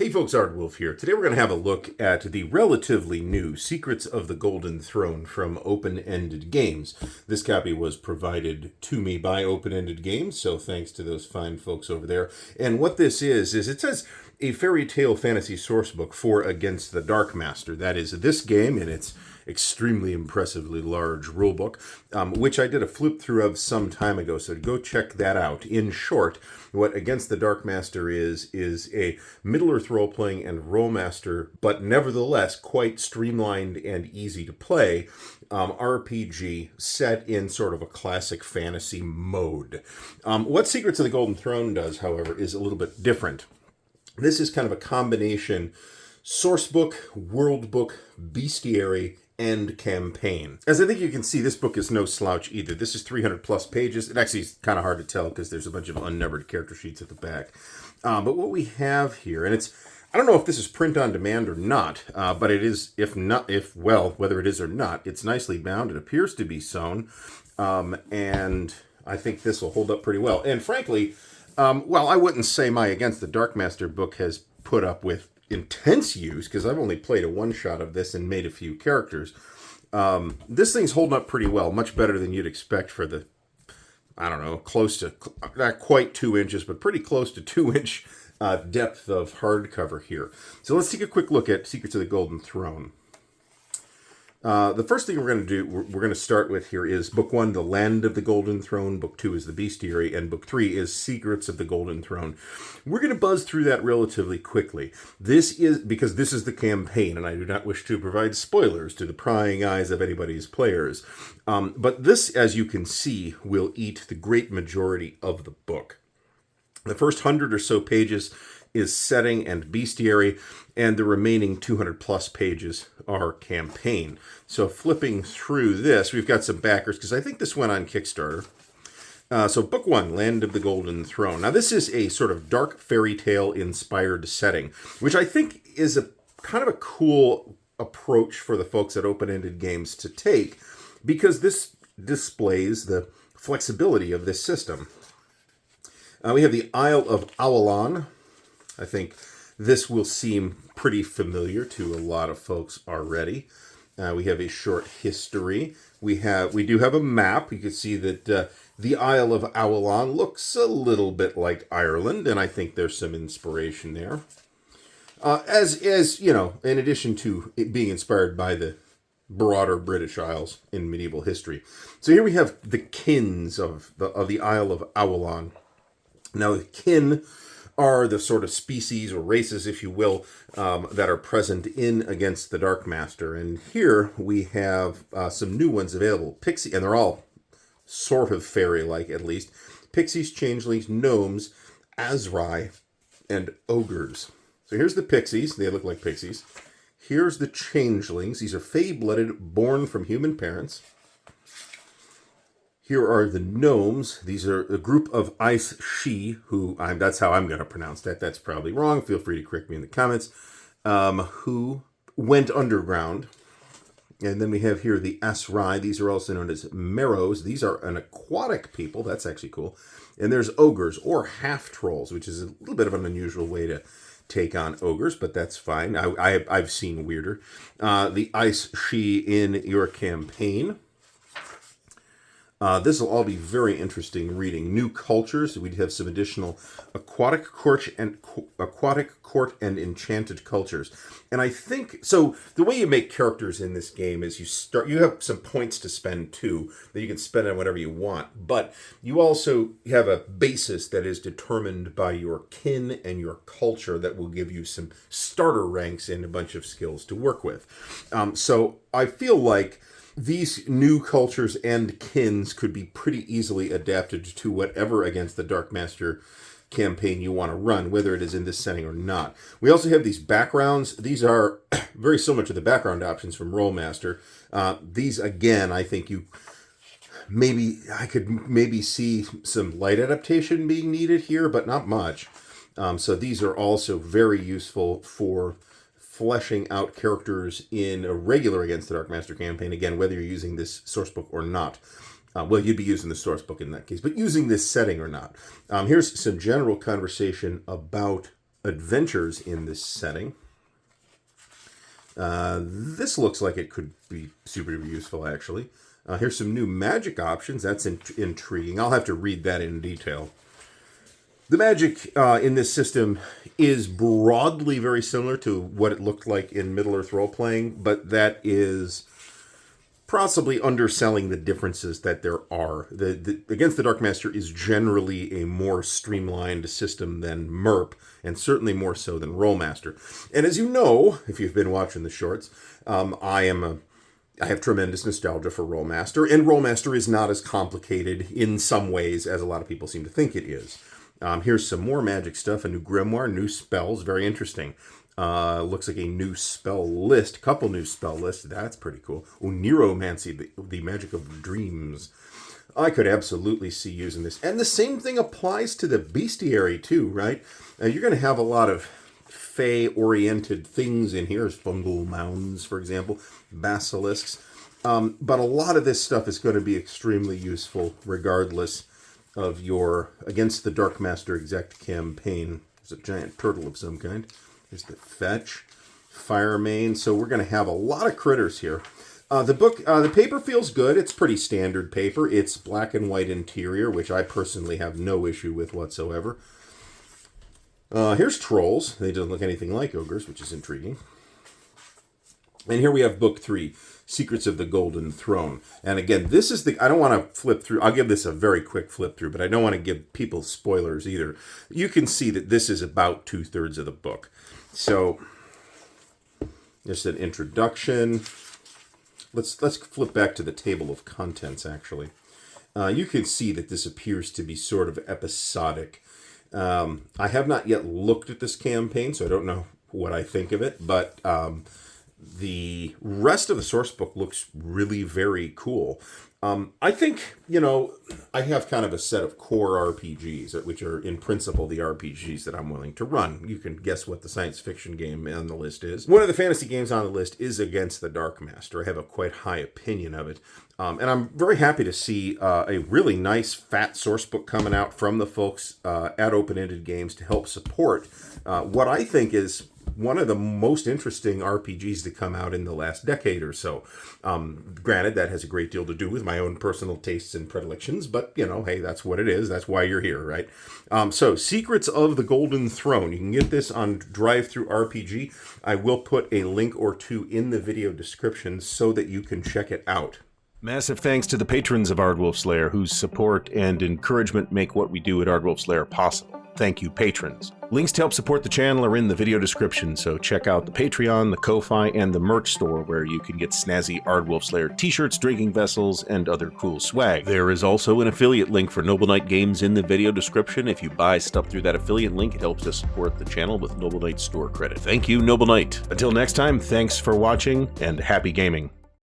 Hey folks, Ardwulf here. Today we're going to have a look at the relatively new Secrets of the Golden Throne from Open-Ended Games. This copy was provided to me by Open-Ended Games, so thanks to those fine folks over there. And what this is it says a fairy tale fantasy sourcebook for Against the Darkmaster. That is this game in its extremely impressively large rulebook, which I did a flip through of some time ago, so go check that out. In short, what Against the Darkmaster is a Middle-earth role-playing and Rolemaster, but nevertheless quite streamlined and easy to play RPG set in sort of a classic fantasy mode. What Secrets of the Golden Throne does, however, is a little bit different. This is kind of a combination sourcebook, world book, bestiary, and campaign. As I think you can see, this book is no slouch either. This is 300 plus pages. It actually is kind of hard to tell because there's a bunch of unnumbered character sheets at the back. But what we have here, and I don't know if this is print on demand or not, but it is, whether it is or not, it's nicely bound. It appears to be sewn, and I think this will hold up pretty well. And frankly, I wouldn't say my Against the Darkmaster book has put up with intense use, because I've only played a one-shot of this and made a few characters. This thing's holding up pretty well, much better than you'd expect for the, I don't know, close to, not quite 2 inches, but pretty close to 2-inch depth of hardcover here. So let's take a quick look at Secrets of the Golden Throne. The first thing we're going to do, we're going to start with here is Book 1, The Land of the Golden Throne. Book 2 is The Bestiary. And Book 3 is Secrets of the Golden Throne. We're going to buzz through that relatively quickly. Because this is the campaign, and I do not wish to provide spoilers to the prying eyes of anybody's players. But this, as you can see, will eat the great majority of the book. The first 100 or so pages is setting and bestiary, and the remaining 200 plus pages are campaign. So flipping through this, we've got some backers, because I think this went on Kickstarter. So Book 1, Land of the Golden Throne. Now this is a sort of dark fairy tale inspired setting, which I think is a kind of a cool approach for the folks at Open-Ended Games to take, because this displays the flexibility of this system. We have the Isle of Ardwulf. I think this will seem pretty familiar to a lot of folks already. We have a short history. We do have a map. You can see that the Isle of Ardwulf looks a little bit like Ireland, and I think there's some inspiration there. As you know, in addition to it being inspired by the broader British Isles in medieval history. So here we have the kins of the Isle of Ardwulf. Now, the kin are the sort of species or races, if you will, that are present in Against the Darkmaster. And here we have some new ones available. Pixie, and they're all sort of fairy-like, at least. Pixies, changelings, gnomes, Azrai, and ogres. So here's the pixies. They look like pixies. Here's the changelings. These are fey-blooded, born from human parents. Here are the gnomes. These are a group of ice she, that's how I'm going to pronounce that. That's probably wrong. Feel free to correct me in the comments. Who went underground. And then we have here the Azrai. These are also known as Merrows. These are an aquatic people. That's actually cool. And there's ogres, or half-trolls, which is a little bit of an unusual way to take on ogres, but that's fine. I've seen weirder. The ice she in your campaign. This will all be very interesting reading. New cultures. We'd have some additional aquatic court and enchanted cultures. And I think so. The way you make characters in this game is you have some points to spend too, that you can spend on whatever you want. But you also have a basis that is determined by your kin and your culture that will give you some starter ranks and a bunch of skills to work with. So I feel like these new cultures and kins could be pretty easily adapted to whatever Against the Darkmaster campaign you want to run, whether it is in this setting or not. We also have these backgrounds. These are very similar to the background options from Rolemaster. These, again, I think I could maybe see some light adaptation being needed here, but not much. So these are also very useful for fleshing out characters in a regular Against the Darkmaster campaign, again, whether you're using this source book or not. Well, you'd be using the source book in that case, but using this setting or not. Here's some general conversation about adventures in this setting. This looks like it could be super useful, actually. Here's some new magic options. That's intriguing. I'll have to read that in detail. The magic in this system is broadly very similar to what it looked like in Middle-earth role-playing, but that is possibly underselling the differences that there are. Against the Darkmaster is generally a more streamlined system than MERP, and certainly more so than Rolemaster. And as you know, if you've been watching the shorts, I have tremendous nostalgia for Rolemaster, and Rolemaster is not as complicated in some ways as a lot of people seem to think it is. Here's some more magic stuff, a new grimoire, new spells, very interesting. Looks like a new spell list, couple new spell lists, that's pretty cool. Neuromancy, the magic of dreams. I could absolutely see using this. And the same thing applies to the bestiary too, right? You're going to have a lot of Fey-oriented things in here, as fungal mounds, for example, basilisks. But a lot of this stuff is going to be extremely useful regardless of your Against the Darkmaster exec campaign. There's a giant turtle of some kind. There's the fetch, fire main. So we're going to have a lot of critters here. The paper feels good. It's pretty standard paper. It's black and white interior, which I personally have no issue with whatsoever. Here's trolls. They don't look anything like ogres, which is intriguing. And here we have book 3, Secrets of the Golden Throne. And again, this is I don't want to flip through. I'll give this a very quick flip through, but I don't want to give people spoilers either. You can see that this is about 2/3 of the book. So, just an introduction. Let's flip back to the table of contents, actually. You can see that this appears to be sort of episodic. I have not yet looked at this campaign, so I don't know what I think of it, but the rest of the source book looks really very cool. I think, I have kind of a set of core RPGs, which are in principle the RPGs that I'm willing to run. You can guess what the science fiction game on the list is. One of the fantasy games on the list is Against the Darkmaster. I have a quite high opinion of it. And I'm very happy to see a really nice fat source book coming out from the folks at Open Ended Games to help support what I think is one of the most interesting RPGs to come out in the last decade or so. Granted, that has a great deal to do with my own personal tastes and predilections, but, hey, that's what it is. That's why you're here, right? So, Secrets of the Golden Throne. You can get this on Drive-Thru RPG. I will put a link or two in the video description so that you can check it out. Massive thanks to the patrons of Ardwulf's Lair, whose support and encouragement make what we do at Ardwulf's Lair possible. Thank you, patrons. Links to help support the channel are in the video description, so check out the Patreon, the Ko-Fi, and the merch store where you can get snazzy Ardwulf's Lair t-shirts, drinking vessels, and other cool swag. There is also an affiliate link for Noble Knight Games in the video description. If you buy stuff through that affiliate link, it helps us support the channel with Noble Knight store credit. Thank you, Noble Knight. Until next time, thanks for watching, and happy gaming.